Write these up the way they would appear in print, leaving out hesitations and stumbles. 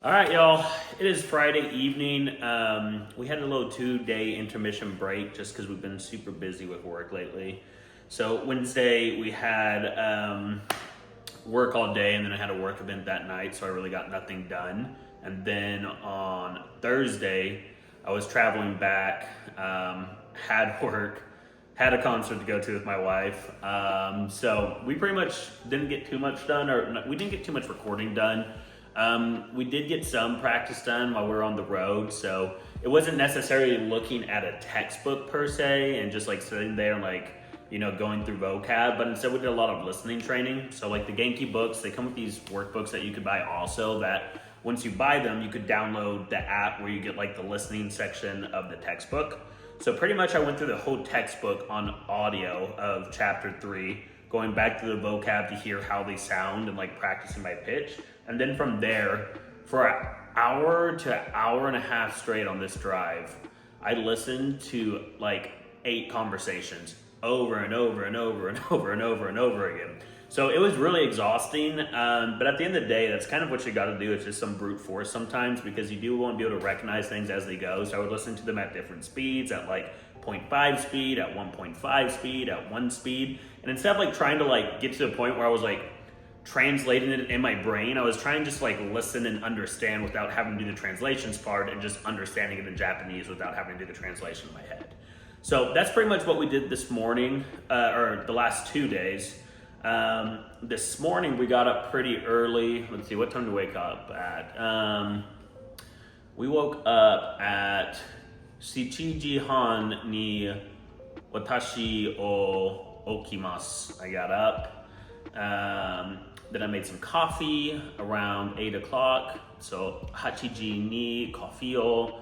All right, y'all. It is Friday evening. We had a little 2-day intermission break just because we've been super busy with work lately. So Wednesday we had work all day, and then I had a work event that night, so I really got nothing done. And then on Thursday, I was traveling back, had work, had a concert to go to with my wife. So we pretty much didn't get too much done, we didn't get too much recording done. We did get some practice done while we were on the road, so it wasn't necessarily looking at a textbook per se and just like sitting there and going through vocab, but instead we did a lot of listening training. So like the Genki books, they come with these workbooks that you could buy also, that once you buy them, you could download the app where you get like the listening section of the textbook. So pretty much I went through the whole textbook on audio of chapter 3, going back to the vocab to hear how they sound and like practicing my pitch. And then from there, for an hour to an hour and a half straight on this drive, I listened to like 8 conversations over and over and over and over and over and over again. So it was really exhausting, but at the end of the day, that's kind of what you got to do. It's just some brute force sometimes, because you do want to be able to recognize things as they go. So I would listen to them at different speeds, at like 0.5 speed, at 1.5 speed, at 1 speed. And instead of like trying to like get to the point where I was like translating it in my brain, I was trying to just like listen and understand without having to do the translations part, and just understanding it in Japanese without having to do the translation in my head. So that's pretty much what we did this morning, or the last 2 days. This morning we got up pretty early. Let's see, what time did we wake up at? We woke up at Shichiji Han ni watashi o okimasu. I got up. Then I made some coffee around 8 o'clock. So hachiji ni coffee o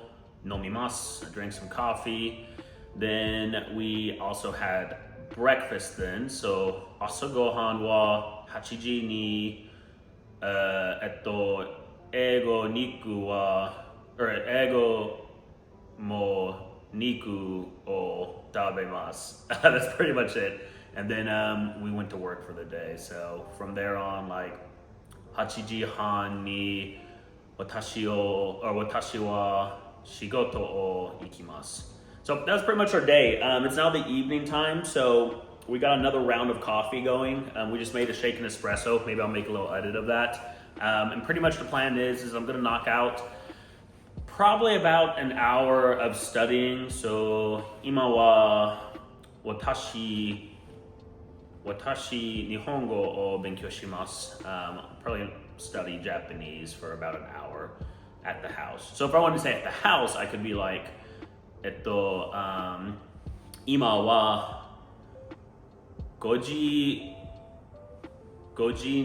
nomimasu. I drank some coffee. Then we also had breakfast then. So asagohan wa hachiji ni ego niku wa ego mo niku o tabemasu. That's pretty much it. And then we went to work for the day. So from there on, like hachiji han ni watashi wa shigoto o ikimasu. So that was pretty much our day. It's now the evening time, so we got another round of coffee going. We just made a shaken espresso. Maybe I'll make a little edit of that. And pretty much the plan is I'm gonna knock out probably about an hour of studying. So ima wa watashi nihongo o benkyou shimasu. Probably study Japanese for about an hour at the house. So if I wanted to say at the house, I could be like, ima wa goji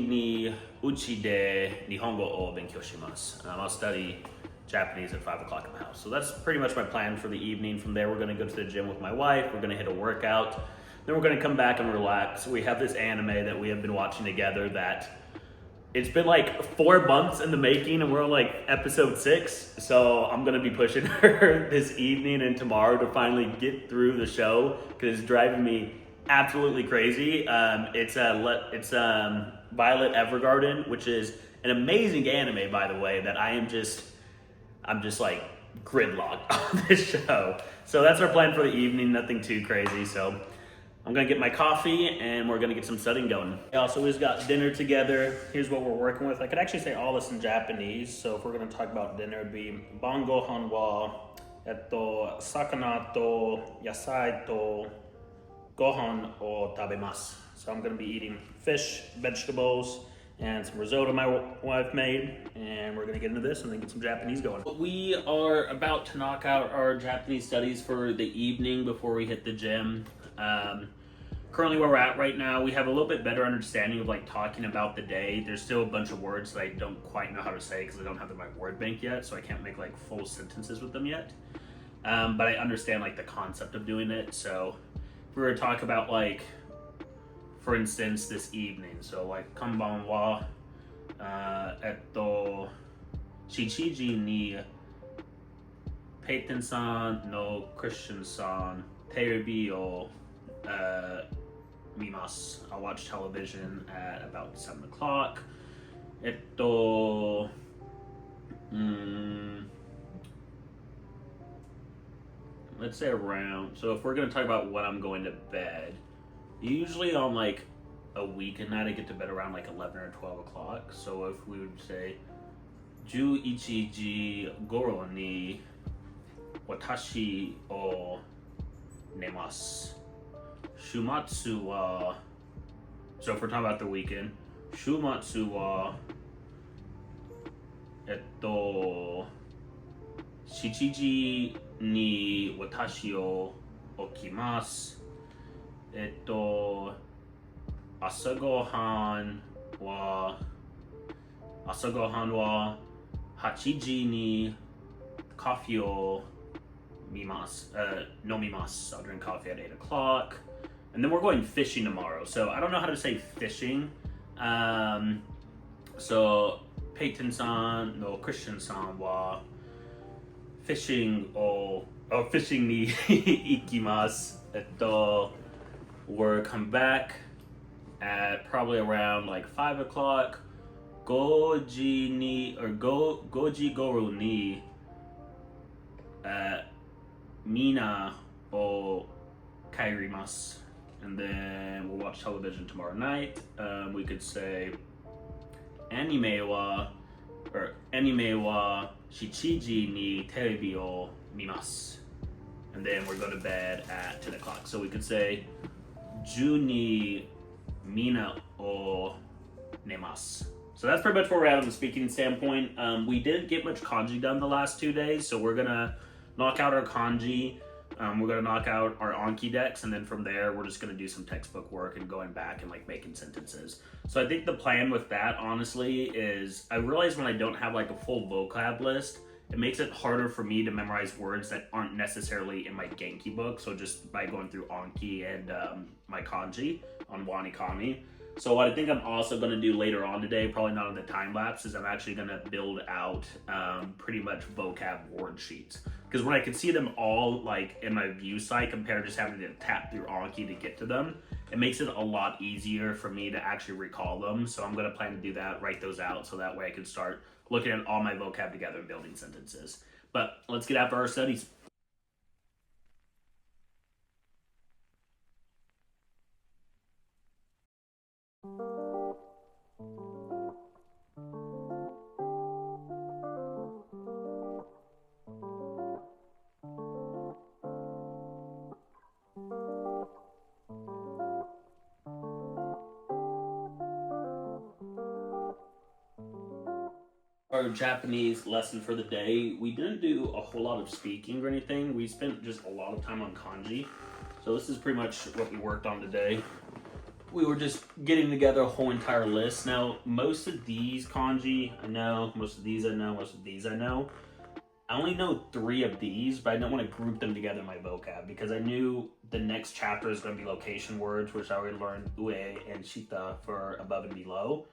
ni uchi de nihongo o benkyou shimasu. I'll study Japanese at 5 o'clock in the house. So that's pretty much my plan for the evening. From there, we're gonna go to the gym with my wife. We're gonna hit a workout. Then we're gonna come back and relax. We have this anime that we have been watching together that it's been like 4 months in the making, and we're on like episode 6. So I'm gonna be pushing her this evening and tomorrow to finally get through the show, because it's driving me absolutely crazy. It's Violet Evergarden, which is an amazing anime, by the way, that I'm just like gridlocked on this show. So that's our plan for the evening, nothing too crazy. So I'm gonna get my coffee and we're gonna get some studying going. Also, we just got dinner together. Here's what we're working with. I could actually say all this in Japanese. So if we're gonna talk about dinner, it'd be bangohan wa sakana to yasai to gohan o tabemasu. So I'm gonna be eating fish, vegetables, and some risotto my wife made, and we're gonna get into this and then get some Japanese going. We are about to knock out our Japanese studies for the evening before we hit the gym. Currently where we're at right now, we have a little bit better understanding of like talking about the day. There's still a bunch of words that I don't quite know how to say because I don't have the right word bank yet, so I can't make like full sentences with them yet. But I understand like the concept of doing it. So if we were to talk about like, for instance, this evening, so like kanban wa shichiji ni Peyton-san no Christian-san terebi o mimasu. I'll watch television at about 7 o'clock. Mm, let's say around. So if we're gonna talk about when I'm going to bed, usually on like a weekend night, I get to bed around like 11 or 12 o'clock. So if we would say 11時頃に私を寝ます。週末は So if we're talking about the weekend, 週末は7時に私を起きます。朝ごはんは8時にカフェを飲みます。I'll drink coffee at 8 o'clock. And then we're going fishing tomorrow. So I don't know how to say fishing. So Peyton-san no Christian-san wa fishing fishing ni ikimasu. We're come back at probably around like 5 o'clock. Goji ni or goji goro ni mina o kairimasu. And then we'll watch television tomorrow night. We could say anime wa 7時にテレビを見ます. And then we're going to bed at 10 o'clock. So we could say 10時mina o nemasu. So that's pretty much where we're at on the speaking standpoint. We didn't get much kanji done the last 2 days, so we're gonna knock out our kanji. We're gonna knock out our Anki decks, and then from there, we're just gonna do some textbook work and going back and like making sentences. So I think the plan with that, honestly, is I realize when I don't have like a full vocab list, it makes it harder for me to memorize words that aren't necessarily in my Genki book. So just by going through Anki and my kanji on Wanikami. So what I think I'm also going to do later on today, probably not on the time lapse, is I'm actually going to build out pretty much vocab word sheets. Because when I can see them all like in my view site compared to just having to tap through Anki to get to them, it makes it a lot easier for me to actually recall them. So I'm going to plan to do that, write those out, so that way I can start looking at all my vocab together and building sentences. But let's get after our studies. Our Japanese lesson for the day, we didn't do a whole lot of speaking or anything. We spent just a lot of time on kanji. So this is pretty much what we worked on today. We were just getting together a whole entire list. Now, most of these kanji I know, most of these I know, most of these I know. I only know 3 of these, but I don't want to group them together in my vocab because I knew the next chapter is going to be location words, which I already learned ue and shita for above and below.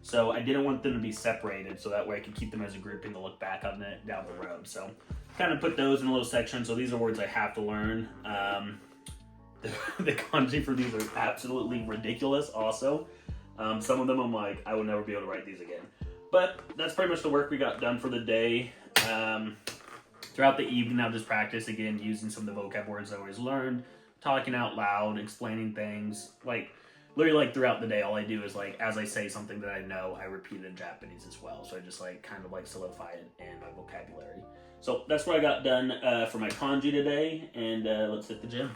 So I didn't want them to be separated, so that way I could keep them as a grouping to look back on it down the road. So kind of put those in a little section. So these are words I have to learn. The kanji for these are absolutely ridiculous also. Some of them I'm like, I will never be able to write these again. But that's pretty much the work we got done for the day. Throughout the evening, I'll just practice again using some of the vocab words I always learned, talking out loud, explaining things. Like, literally, like throughout the day, all I do is like, as I say something that I know, I repeat it in Japanese as well. So I just like kind of like solidify it in my vocabulary. So that's what I got done for my kanji today, and let's hit the gym.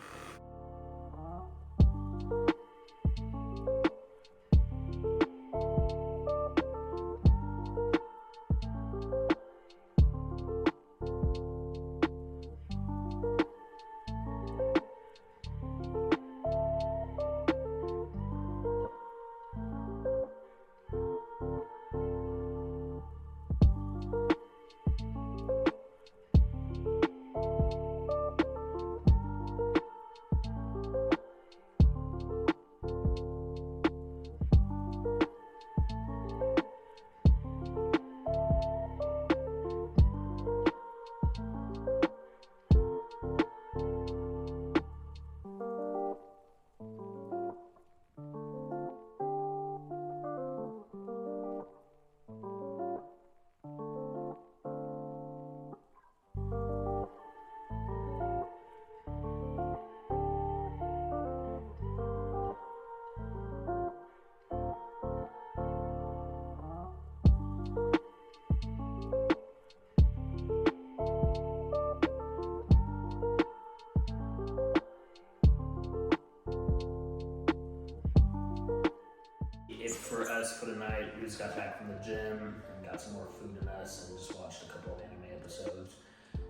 rest for the night. We just got back from the gym and got some more food in us and just watched a couple of anime episodes.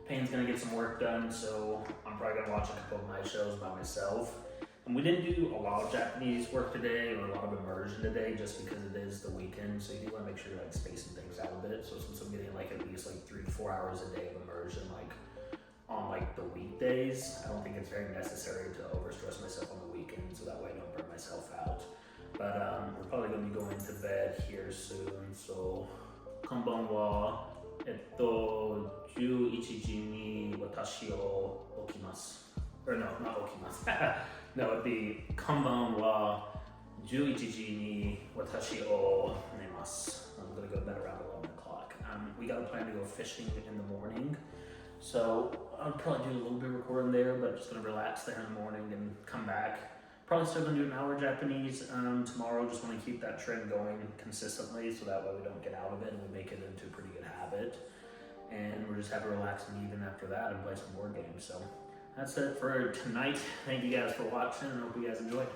Payne's gonna get some work done, so I'm probably gonna watch a couple of my shows by myself. And we didn't do a lot of Japanese work today or a lot of immersion today just because it is the weekend, so you do wanna make sure you're like spacing things out a bit. So since I'm getting like at least like 3 to 4 hours a day of immersion, like on like the weekdays, I don't think it's very necessary to overstress myself on the weekend, so that way I don't burn myself out. But we're probably gonna be going to bed here soon, so konbanwa, 11時に私を起きます。Or no, not 起きます。No, it'd be こんばんは、11時に私を寝ます。I'm gonna go to bed around 11 o'clock. We got a plan to go fishing in the morning. So I'll probably do a little bit of recording there, but just gonna relax there in the morning and come back. Probably still gonna do an hour Japanese tomorrow. Just wanna keep that trend going consistently so that way we don't get out of it and we make it into a pretty good habit. And we're just have a relaxing evening after that and play some board games. So that's it for tonight. Thank you guys for watching and hope you guys enjoyed.